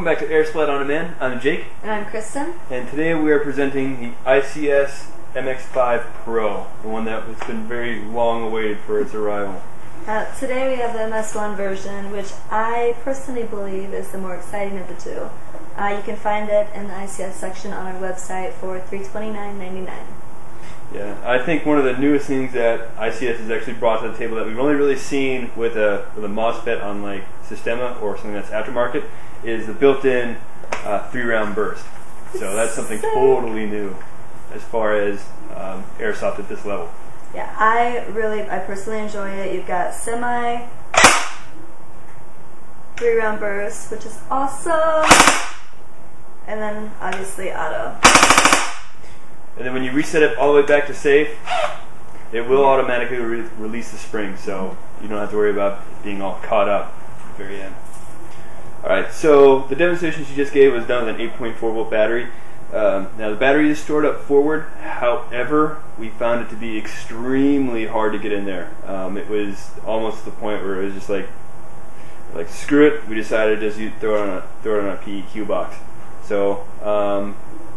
Welcome back to AirSplat on Demand. I'm Jake. And I'm Kristen. And today we are presenting the ICS MX5 PRO, the one that has been very long awaited for its arrival. Today we have the MS1 version, which I personally believe is the more exciting of the two. You can find it in the ICS section on our website for $329.99. Yeah, I think one of the newest things that ICS has actually brought to the table that we've only really seen with a MOSFET on like Sistema or something that's aftermarket is the built-in 3-round burst. So that's something totally new as far as Airsoft at this level. Yeah, I personally enjoy it. You've got semi 3-round burst, which is awesome, and then obviously auto. And then when you reset it all the way back to safe, it will automatically release the spring, so you don't have to worry about being all caught up at the very end. Alright, so the demonstration she just gave was done with an 8.4 volt battery. Now the battery is stored up forward, however, we found it to be extremely hard to get in there. It was almost to the point where it was just like screw it, we decided to just throw it on a PEQ box. So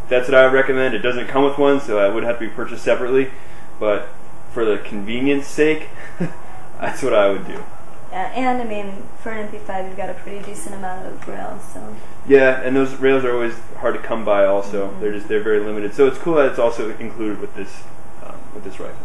that's what I would recommend. It doesn't come with one, so it would have to be purchased separately, but for the convenience sake, that's what I would do. Yeah, and I mean, for an MP5, you've got a pretty decent amount of rails. So. Yeah, and those rails are always hard to come by. Also, they're very limited. So it's cool that it's also included with this rifle.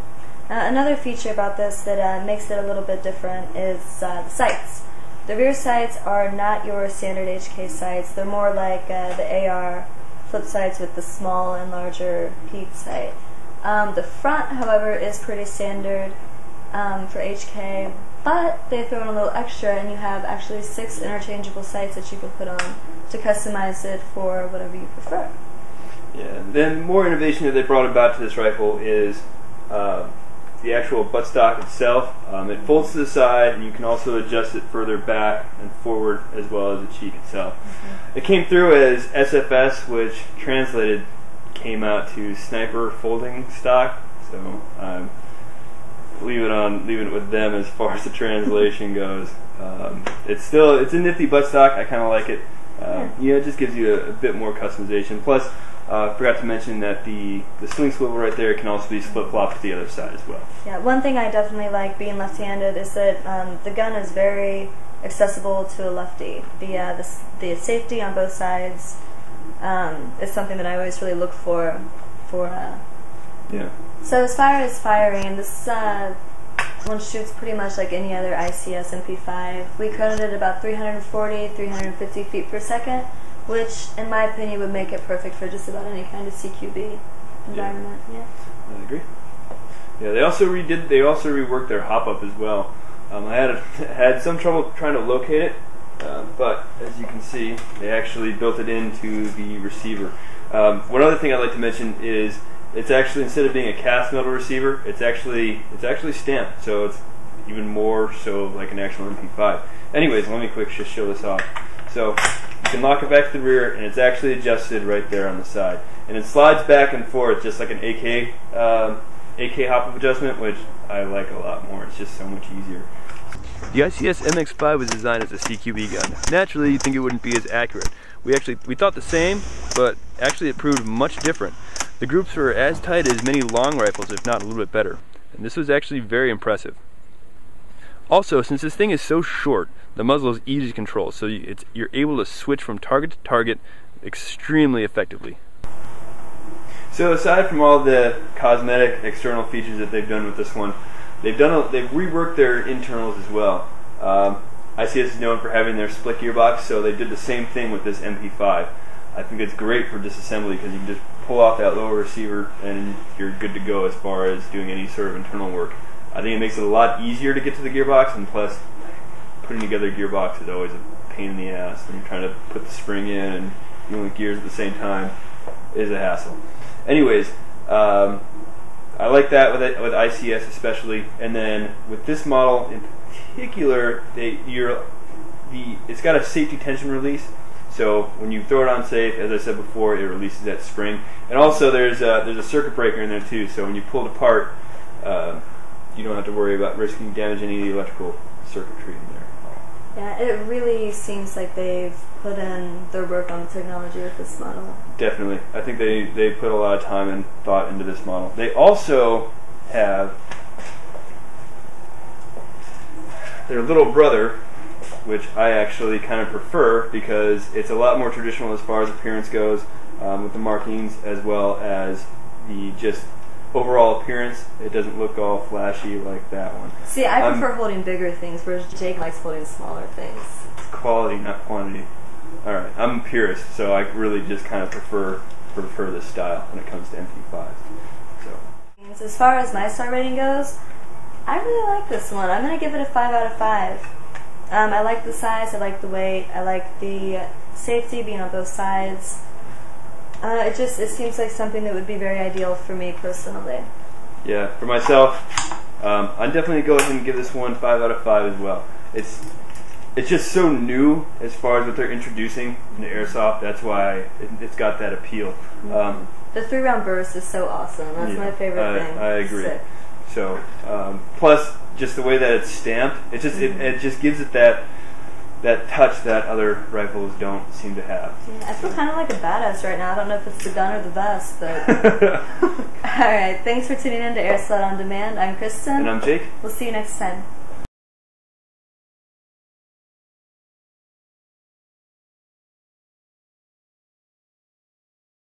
Another feature about this that makes it a little bit different is the sights. The rear sights are not your standard HK sights. They're more like the AR flip sights with the small and larger peak sight. The front, however, is pretty standard for HK, but they throw in a little extra, and you have actually 6 interchangeable sights that you can put on to customize it for whatever you prefer. Yeah. Then more innovation that they brought about to this rifle is the actual buttstock itself. It folds to the side, and you can also adjust it further back and forward as well as the cheek itself. It came through as SFS, which translated came out to sniper folding stock. So leave it with them as far as the translation goes. It's a nifty buttstock. I kind of like it. It just gives you a bit more customization. Plus, forgot to mention that the sling swivel right there can also be flip-flopped to the other side as well. Yeah, one thing I definitely like being left-handed is that the gun is very accessible to a lefty. The safety on both sides is something that I always really look for. Yeah. So as far as firing, this one shoots pretty much like any other ICS MP5. We coded it about 340, 350 feet per second, which in my opinion would make it perfect for just about any kind of CQB environment. Yeah. I agree. Yeah, they also reworked their hop-up as well. I had some trouble trying to locate it, but as you can see, they actually built it into the receiver. One other thing I'd like to mention is it's actually, instead of being a cast metal receiver, it's actually stamped, so it's even more so like an actual MP5. Anyways, let me just show this off. So you can lock it back to the rear, and it's actually adjusted right there on the side, and it slides back and forth just like an AK hop-up adjustment, which I like a lot more. It's just so much easier. The ICS MX5 was designed as a CQB gun. Naturally, you'd think it wouldn't be as accurate. We thought the same, but actually it proved much different. The groups were as tight as many long rifles, if not a little bit better, and this was actually very impressive. Also, since this thing is so short, the muzzle is easy to control, so you're able to switch from target to target extremely effectively. So aside from all the cosmetic external features that they've done with this one, they've reworked their internals as well. ICS is known for having their split gearbox, so they did the same thing with this MP5. I think it's great for disassembly because you can just pull off that lower receiver and you're good to go as far as doing any sort of internal work. I think it makes it a lot easier to get to the gearbox, and plus putting together a gearbox is always a pain in the ass when you're trying to put the spring in and dealing with gears at the same time is a hassle. Anyways, I like that with ICS especially, and then with this model in particular, it's got a safety tension release. So when you throw it on safe, as I said before, it releases that spring. And also there's a circuit breaker in there too, so when you pull it apart, you don't have to worry about risking damaging any electrical circuitry in there. Yeah, it really seems like they've put in their work on the technology with this model. Definitely. I think they put a lot of time and thought into this model. They also have their little brother, which I actually kind of prefer because it's a lot more traditional as far as appearance goes, with the markings as well as the just overall appearance. It doesn't look all flashy like that one. See, I prefer holding bigger things, whereas Jake likes holding smaller things. It's quality, not quantity. Alright, I'm a purist, so I really just kind of prefer this style when it comes to MP5s. So. As far as my star rating goes, I really like this one. I'm going to give it a 5 out of 5. I like the size, I like the weight, I like the safety being on both sides. It seems like something that would be very ideal for me personally. Yeah, for myself, I'd definitely go ahead and give this one 5 out of 5 as well. It's just so new as far as what they're introducing into Airsoft. That's why it's got that appeal. The 3-round burst is so awesome. That's my favorite thing. I agree. Sick. So, plus just the way that it's stamped, it just gives it that touch that other rifles don't seem to have. Yeah, I feel kind of like a badass right now. I don't know if it's the gun or the vest, but... Alright, thanks for tuning in to AirSplat On Demand. I'm Kristen. And I'm Jake. We'll see you next time.